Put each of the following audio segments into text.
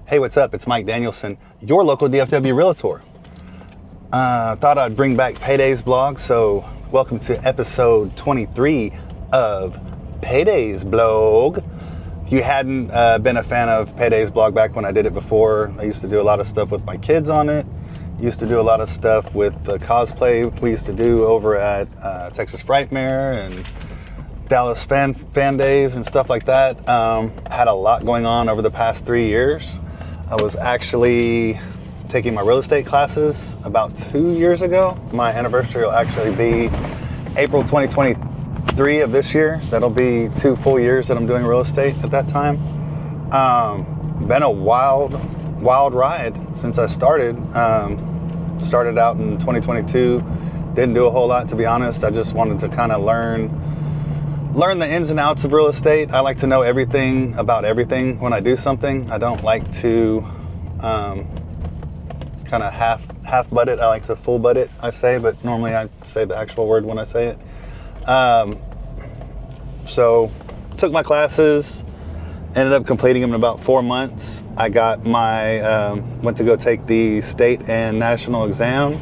Hey, what's up? It's Mike Danielson, your local DFW Realtor. Thought I'd bring back PayDay's blog, so welcome to episode 23 of PayDay's blog. If you hadn't been a fan of PayDay's blog back when I did it before, I used to do a lot of stuff with my kids on it. Used to do a lot of stuff with the cosplay we used to do over at Texas Frightmare and Dallas fan days and stuff like that. Had a lot going on over the past 3 years. I was actually taking my real estate classes about 2 years ago. My anniversary will actually be April 2023 of this year. That'll be 2 full years that I'm doing real estate at that time. Been a wild ride since I started. Started out in 2022. Didn't do a whole lot, to be honest. I just wanted to kind of learn the ins and outs of real estate. I like to know everything about everything when I do something. I don't like to kind of half butt it. I like to full butt it, I say, but normally I say the actual word when I say it. So took my classes, ended up completing them in about 4 months. I got my, went to go take the state and national exam,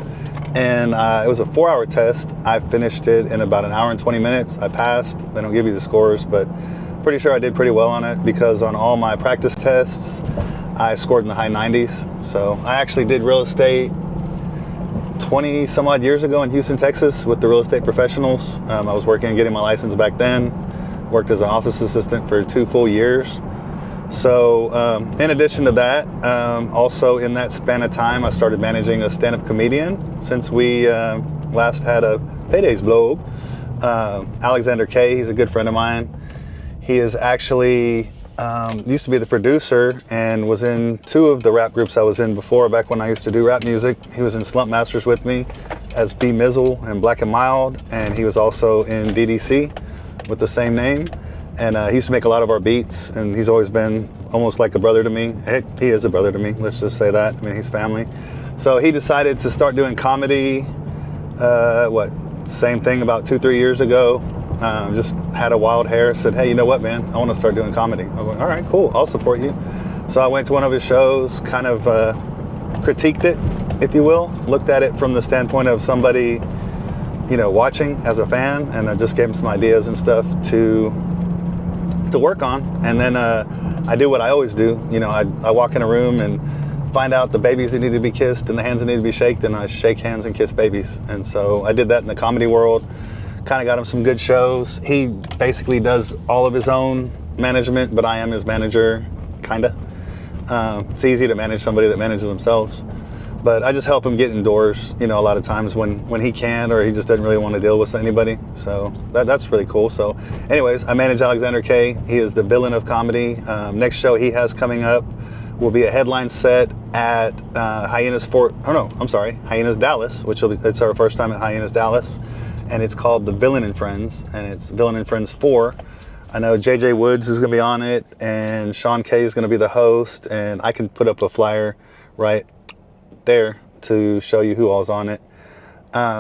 and it was a 4-hour test. I finished it in about 1 hour and 20 minutes. I passed. They don't give you the scores, but pretty sure I did pretty well on it because on all my practice tests, I scored in the high 90s. So I actually did real estate 20 some odd years ago in Houston, Texas with the real estate professionals. I was working and getting my license back then. Worked as an office assistant for 2 full years. So in addition to that, also in that span of time, I started managing a stand-up comedian since we last had a PayDay's blog. Alexander K, he's a good friend of mine. He is actually, used to be the producer and was in 2 of the rap groups I was in before, back when I used to do rap music. He was in Slump Masters with me as B Mizzle and Black and Mild, and he was also in DDC with the same name. And he used to make a lot of our beats, and he's always been almost like a brother to me. Heck, he is a brother to me, let's just say that. I mean, he's family. So he decided to start doing comedy, same thing about 2-3 years ago. Just had a wild hair, said, hey, you know what, man, I want to start doing comedy. I was like, all right, cool, I'll support you. So I went to one of his shows, kind of critiqued it, if you will, looked at it from the standpoint of somebody, you know, watching as a fan, and I just gave him some ideas and stuff to work on. And then I do what I always do. You know, I walk in a room and find out the babies that need to be kissed and the hands that need to be shaken, and I shake hands and kiss babies. And so I did that in the comedy world. Kind of got him some good shows. He basically does all of his own management, but I am his manager, kind of. It's easy to manage somebody that manages themselves. But I just help him get indoors, you know, a lot of times when he can, or he just doesn't really want to deal with anybody. So that's really cool. So anyways, I manage Alexander K. He is the villain of comedy. Next show he has coming up will be a headline set at Hyenas Dallas, it's our first time at Hyenas Dallas. And it's called The Villain and Friends, and it's Villain and Friends 4. I know JJ Woods is going to be on it, and Sean K is going to be the host, and I can put up a flyer right there to show you who all's on it.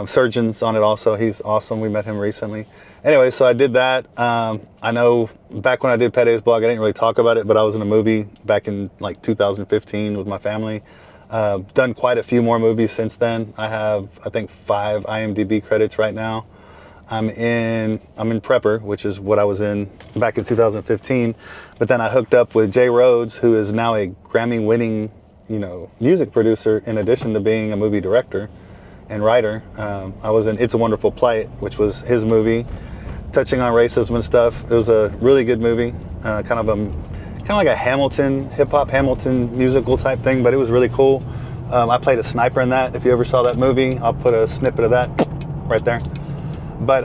Surgeon's on it also. He's awesome. We met him recently. Anyway, so I did that. I know back when I did PayDay's blog, I didn't really talk about it, but I was in a movie back in like 2015 with my family. Done quite a few more movies since then. I have, I think, 5 IMDb credits right now. I'm in Prepper, which is what I was in back in 2015. But then I hooked up with Jay Rhodes, who is now a Grammy-winning, you know, music producer, in addition to being a movie director and writer. I was in It's a Wonderful Plight, which was his movie, touching on racism and stuff. It was a really good movie, kind of like a Hamilton, hip-hop Hamilton musical type thing, but it was really cool. I played a sniper in that. If you ever saw that movie, I'll put a snippet of that right there. But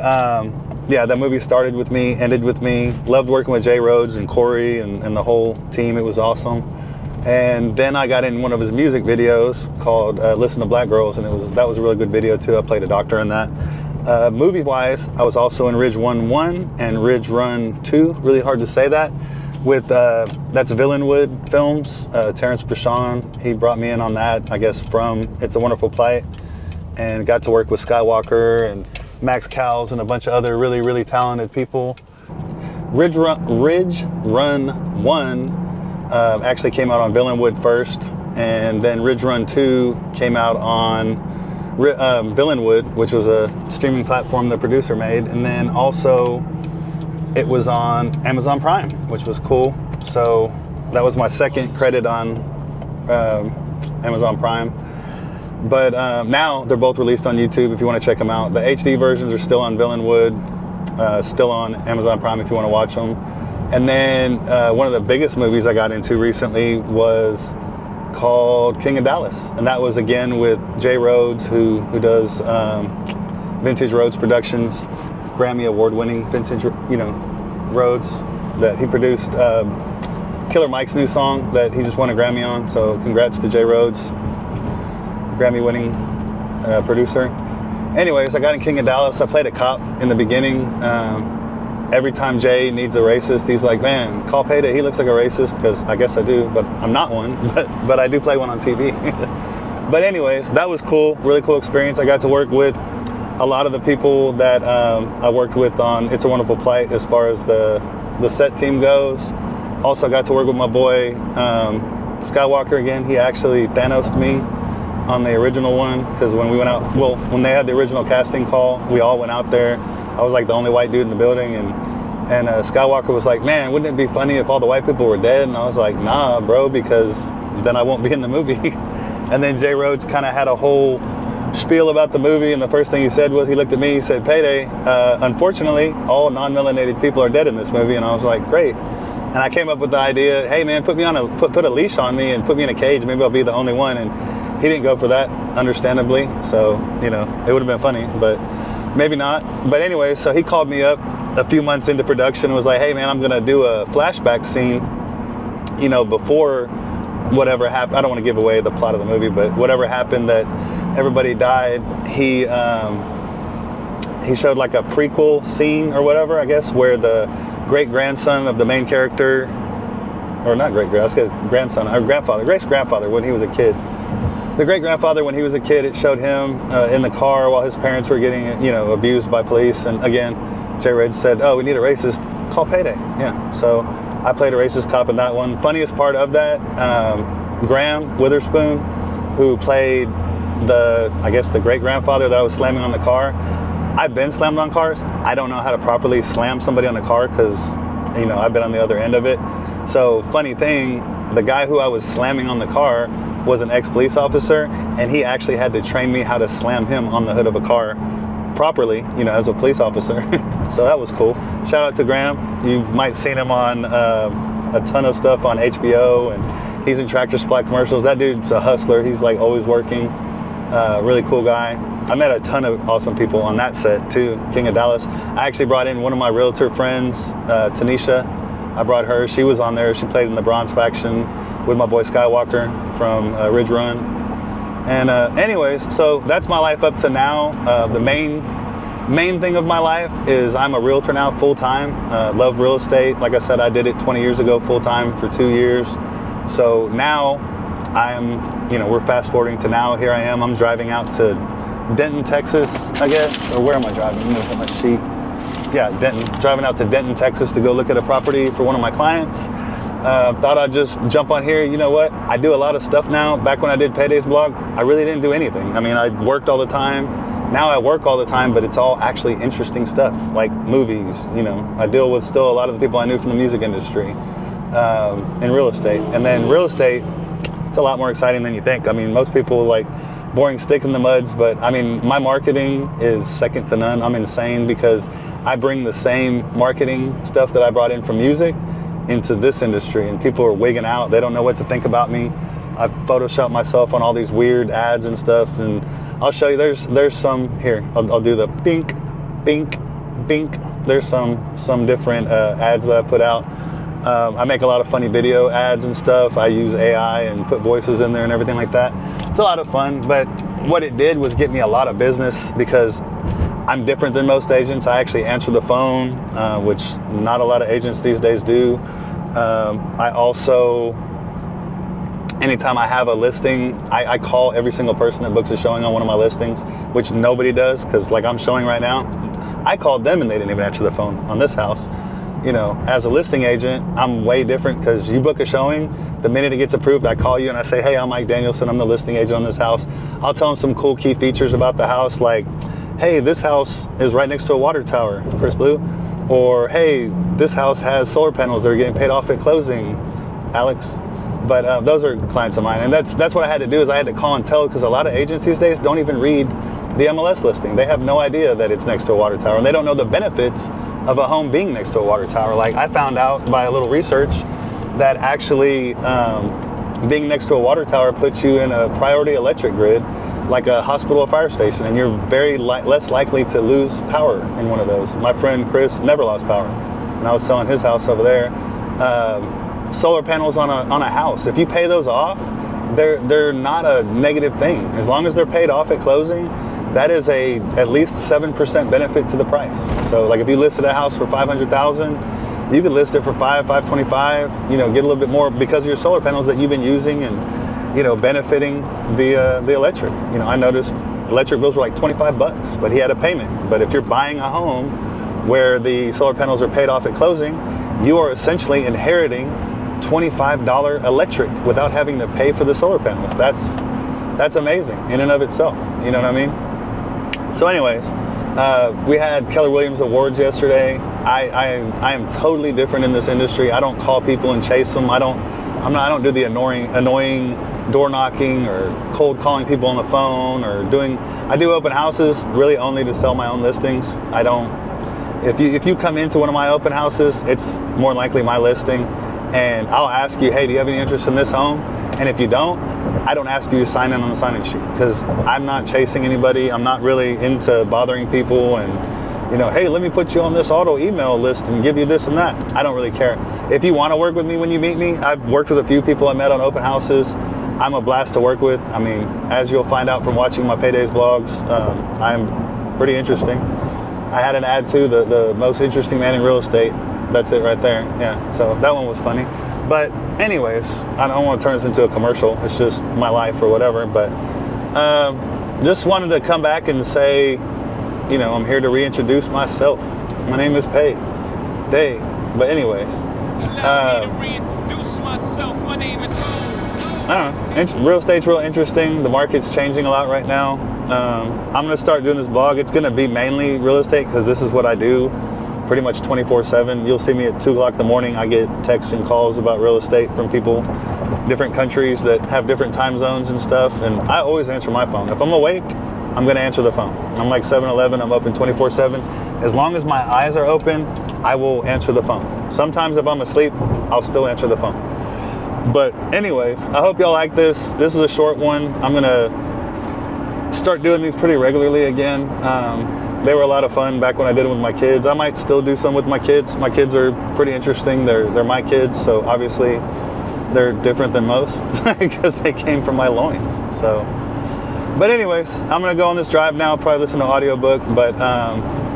yeah, that movie started with me, ended with me. Loved working with Jay Rhodes and Corey and the whole team. It was awesome. And then I got in one of his music videos called Listen to Black Girls, and that was a really good video too. I played a doctor in that. Movie-wise, I was also in Ridge Run 1 and Ridge Run 2. Really hard to say that. With that's Villainwood Films. Terrence Brashawn, he brought me in on that, I guess, from It's a Wonderful Plight, and got to work with Skywalker and Max Cowles and a bunch of other really, really talented people. Ridge Run 1 actually came out on Villainwood first, and then Ridge Run 2 came out on Villainwood, which was a streaming platform the producer made, and then also it was on Amazon Prime, which was cool. So that was my second credit on Amazon Prime. But now they're both released on YouTube if you want to check them out. The HD versions are still on Villainwood, still on Amazon Prime if you want to watch them. And then one of the biggest movies I got into recently was called King of Dallas, and that was again with Jay Rhodes, who does Vintage Rhodes Productions, Grammy award-winning Vintage, Rhodes, that he produced Killer Mike's new song that he just won a Grammy on. So congrats to Jay Rhodes, Grammy-winning producer. Anyways, I got in King of Dallas. I played a cop in the beginning. Every time Jay needs a racist, he's like, man, call Payday. He looks like a racist, because I guess I do, but I'm not one. But I do play one on TV. But anyways, that was cool. Really cool experience. I got to work with a lot of the people that I worked with on It's a Wonderful Plight as far as the set team goes. Also got to work with my boy Skywalker again. He actually Thanos'd me on the original one, because when we went out, well, when they had the original casting call, we all went out there. I was like the only white dude in the building, and Skywalker was like, man, wouldn't it be funny if all the white people were dead? And I was like, nah, bro, because then I won't be in the movie. And then Jay Rhodes kind of had a whole spiel about the movie, and the first thing he said was, he looked at me, he said, Payday, unfortunately, all non-melanated people are dead in this movie. And I was like, great. And I came up with the idea, hey man, put a leash on me and put me in a cage, maybe I'll be the only one. And he didn't go for that, understandably. So, it would have been funny, but maybe not. But anyway, so he called me up a few months into production and was like, hey man, I'm gonna do a flashback scene, before whatever happened. I don't want to give away the plot of the movie, but whatever happened that everybody died, he showed like a prequel scene or whatever, I guess, where the great-grandson of the main character, or not great-grandson, or great-grandfather when he was a kid. The great-grandfather, when he was a kid, it showed him in the car while his parents were getting, abused by police. And again, Jay Rhodes said, oh, we need a racist, call Payday. Yeah, so I played a racist cop in that one. Funniest part of that, Graham Witherspoon, who played the great-grandfather that I was slamming on the car. I've been slammed on cars. I don't know how to properly slam somebody on the car, because, I've been on the other end of it. So funny thing, the guy who I was slamming on the car was an ex-police officer, and he actually had to train me how to slam him on the hood of a car properly, as a police officer. So that was cool. Shout out to Graham. You might have seen him on a ton of stuff on HBO, and he's in Tractor Supply commercials. That dude's a hustler. He's like always working. Really cool guy. I met a ton of awesome people on that set too, King of Dallas. I actually brought in one of my realtor friends, Tanisha. I brought her. She was on there. She played in the Bronze Faction with my boy Skywalker from Ridge Run. And anyways, so that's my life up to now. The main thing of my life is I'm a realtor now, full-time. Love real estate. Like I said, I did it 20 years ago, full-time for 2 years. So now we're fast forwarding to now. Here I am. I'm driving out to Denton, Texas, I guess. Or where am I driving? Let me look at my sheet. Yeah, Denton. Driving out to Denton, Texas to go look at a property for one of my clients. Thought I'd just jump on here. You know what? I do a lot of stuff now. Back when I did PayDay's blog, I really didn't do anything. I mean, I worked all the time. Now I work all the time, but it's all actually interesting stuff, like movies. I deal with still a lot of the people I knew from the music industry, in real estate. And then real estate, it's a lot more exciting than you think. I mean, most people like boring stick in the muds, but I mean, my marketing is second to none. I'm insane because I bring the same marketing stuff that I brought in from music into this industry, and people are wigging out. They don't know what to think about me. I've photoshopped myself on all these weird ads and stuff, and I'll show you. There's some here. I'll do the bink, bink, bink. There's some different ads that I put out. I make a lot of funny video ads and stuff. I use AI and put voices in there and everything like that. It's a lot of fun, but what it did was get me a lot of business because I'm different than most agents. I actually answer the phone, which not a lot of agents these days do. I also, anytime I have a listing, I call every single person that books a showing on one of my listings, which nobody does, because like I'm showing right now, I called them and they didn't even answer the phone on this house. you know, as a listing agent, I'm way different because you book a showing, the minute it gets approved, I call you and I say, hey, I'm Mike Danielson, I'm the listing agent on this house. I'll tell them some cool key features about the house, like, hey, this house is right next to a water tower, Chris Blue. Or, hey, this house has solar panels that are getting paid off at closing, Alex. But those are clients of mine. And that's what I had to do, is I had to call and tell, because a lot of agents these days don't even read the MLS listing. They have no idea that it's next to a water tower, and they don't know the benefits of a home being next to a water tower. Like, I found out by a little research that actually being next to a water tower puts you in a priority electric grid, like a hospital or fire station, and you're very less likely to lose power in one of those. My friend Chris never lost power, and I was selling his house over there. Solar panels on a house, if you pay those off, they're not a negative thing. As long as they're paid off at closing, that is at least 7% benefit to the price. So like if you listed a house for $500,000, you could list it for $525, you know, get a little bit more because of your solar panels that you've been using and, you know, benefiting the electric. You know, I noticed electric bills were like 25 bucks, but he had a payment. But if you're buying a home where the solar panels are paid off at closing, you are essentially inheriting $25 electric without having to pay for the solar panels. That's amazing in and of itself. You know what I mean? So anyways, we had Keller Williams Awards yesterday. I am totally different in this industry. I don't call people and chase them. I don't do the annoying door knocking or cold calling people on the phone or I do open houses really only to sell my own listings. I don't, if you come into one of my open houses, it's more than likely my listing, and I'll ask you, hey, do you have any interest in this home? And if you don't, I don't ask you to sign in on the sign-in sheet, because I'm not chasing anybody. I'm not really into bothering people and, you know, hey, let me put you on this auto email list and give you this and that. I don't really care. If you want to work with me when you meet me, I've worked with a few people I met on open houses. I'm a blast to work with. I mean, as you'll find out from watching my PayDay's blogs, I'm pretty interesting. I had an ad too, the most interesting man in real estate. That's it right there. Yeah, so that one was funny. But anyways, I don't want to turn this into a commercial. It's just my life or whatever. But just wanted to come back and say, you know, I'm here to reintroduce myself. My name is PayDay. But anyways, allow me to reintroduce myself. My name is I don't know. Real estate's real interesting. The market's changing a lot right now. I'm going to start doing this blog. It's going to be mainly real estate because this is what I do pretty much 24/7. You'll see me at 2 o'clock in the morning. I get texts and calls about real estate from people, different countries that have different time zones and stuff. And I always answer my phone. If I'm awake, I'm going to answer the phone. I'm like 7-Eleven. I'm open 24/7. As long as my eyes are open, I will answer the phone. Sometimes if I'm asleep, I'll still answer the phone. But anyways, I hope y'all like this. This is a short one. I'm gonna start doing these pretty regularly again. They were a lot of fun back when I did them with my kids. I might still do some with my kids. My kids are pretty interesting. They're my kids, so obviously they're different than most because they came from my loins. So, but anyways, I'm gonna go on this drive now. Probably listen to an audiobook, but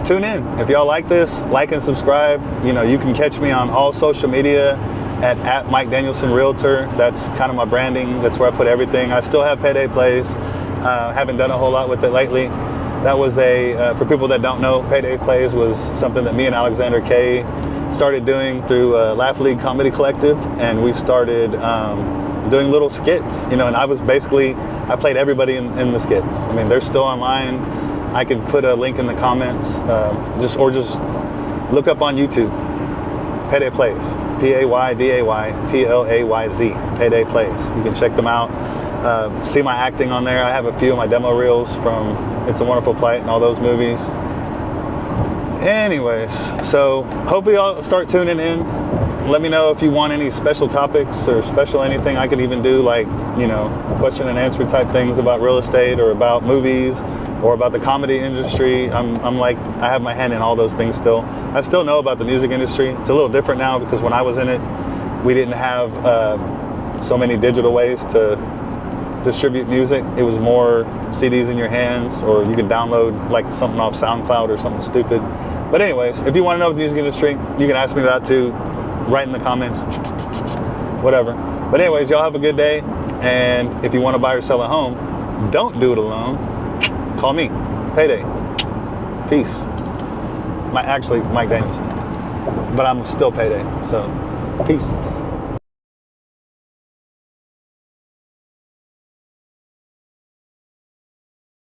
tune in. If y'all like this, like and subscribe. You know, you can catch me on all social media at Mike Danielson Realtor. That's kind of my branding. That's where I put everything. I still have Payday Plays. Haven't done a whole lot with it lately. That was for people that don't know, Payday Plays was something that me and Alexander K started doing through Laugh League Comedy Collective, and we started doing little skits, you know, and I played everybody in the skits. I mean, they're still online. I could put a link in the comments, just look up on YouTube, Payday Plays, P-A-Y-D-A-Y-P-L-A-Y-Z, Payday Plays. You can check them out. See my acting on there. I have a few of my demo reels from It's a Wonderful Plight and all those movies. Anyways, so hopefully y'all start tuning in. Let me know if you want any special topics or special anything I could even do, like, you know, question and answer type things about real estate or about movies or about the comedy industry. I'm like, I have my hand in all those things still. I still know about the music industry. It's a little different now because when I was in it, we didn't have so many digital ways to distribute music. It was more CDs in your hands, or you could download like something off SoundCloud or something stupid. But anyways, if you want to know the music industry, you can ask me that too. Write in the comments, whatever. But anyways, y'all have a good day. And if you want to buy or sell a home, don't do it alone. Call me, Payday. Peace. Mike Danielson. but I'm still Payday. So, peace.